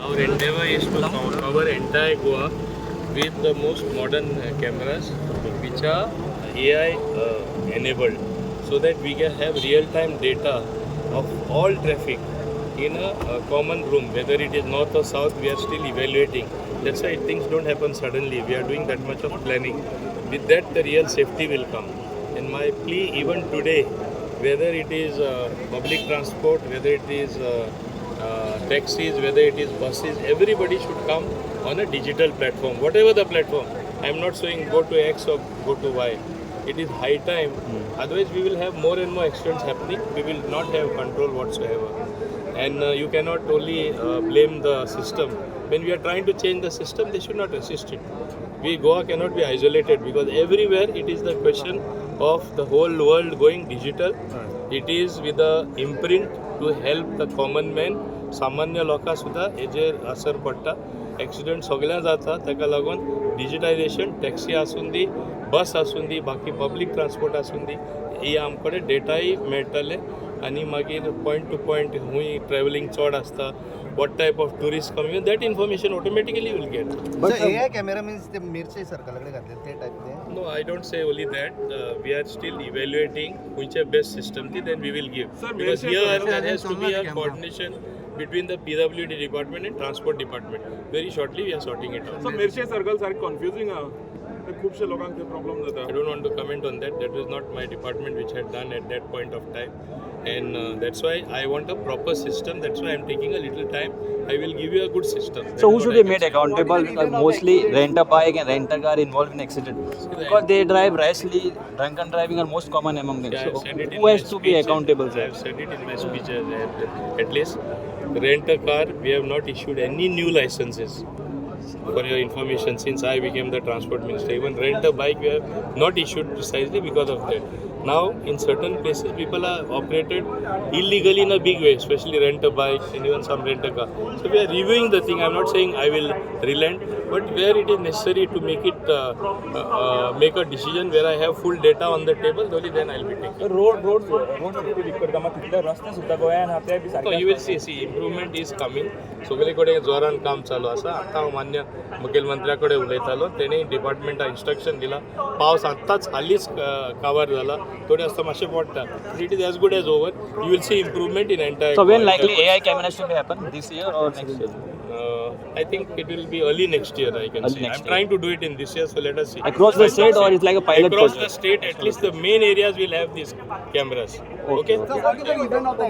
Our endeavor is to cover entire Goa with the most modern cameras which are AI enabled, so that we can have real-time data of all traffic in a common room. Whether it is north or south, we are still evaluating. That's why things don't happen suddenly. We are doing that much of planning. With that, the real safety will come. And my plea even today, whether it is public transport, whether it is taxis, whether it is buses, everybody should come on a digital platform, whatever the platform. I am not saying go to X or go to Y. It is high time. Otherwise, we will have more and more accidents happening. We will not have control whatsoever. And you cannot only blame the system. When we are trying to change the system, they should not assist it. We Goa cannot be isolated, because everywhere it is the question of the whole world going digital. It is with the imprint to help the common man, सामान्य लोकां सुद्धा हेजेर असर पडटा. Accident सगळ्यां जाता, ताका लागून डिजिटायजेशन, टॅक्सी आसून दी, बस आसून दी, बाकी पब्लीक ट्रान्सपोर्ट आसून दी, ही आमकडे डेटाय मेळटले. आनी मागीर पॉयंट टू पॉयंट खूंय ट्रॅव्हलिंग चड आसता, what type of tourists coming, that information automatically will get. But AI camera means the Mirchi circle कडे घातले ते type they? No, I don't say only that. We are still evaluating which are best system, then we will give. Sir, because here there has to be a coordination between the PWD department and transport department. Very shortly we are sorting it out. So Mirchi circles are confusing. खूपशे लोकांक ते problem जाता. I don't want to comment on that. That was not my department which had done at that point of time. And that's why I want a proper system. That's why I'm taking a little time. I will give you a good system. So who should be made accountable? Because mostly rent a bike and rent a car involved in accident. Because they drive rashly, drunken driving are most common among them. Yeah, So I've said it in who my has to be speeches. accountable, sir? I've said it in my speeches. At least rent a car, we have not issued any new licenses. For your information, since I became the transport minister, even rent a bike we have not issued precisely because of that. Now, in certain places, people are operated illegally in a big way, especially rent a bike and even some rent a car. So we are reviewing the thing. I'm not saying I will relent, but where it is necessary to make it make a decision where I have full data on the table, only then I'll be taking. Road दिक्कत कामां तितले रस्ते सुद्धा गोंयान आपल्या B So you will see improvement is coming. सगळीकडे जोरान काम चालू आसा. आतां मान्य मुखेलमंत्र्याकडे उलयतालो, तेणें डिपार्टमेंटाक इन्स्ट्रक्शन दिला. पावस आत्ताच हालींच कवर जाला, थोडे आसता मातशें पडटा. It is as good as over. You will see improvement in entire. So when likely AI cameras should happen, this year or next year? I think it will be early next year, I can say. I'm trying to do it in this year, so let us see. Across the state, or it's like a pilot Across project? the state, at least the main areas will have these cameras. Okay? So what is the event of the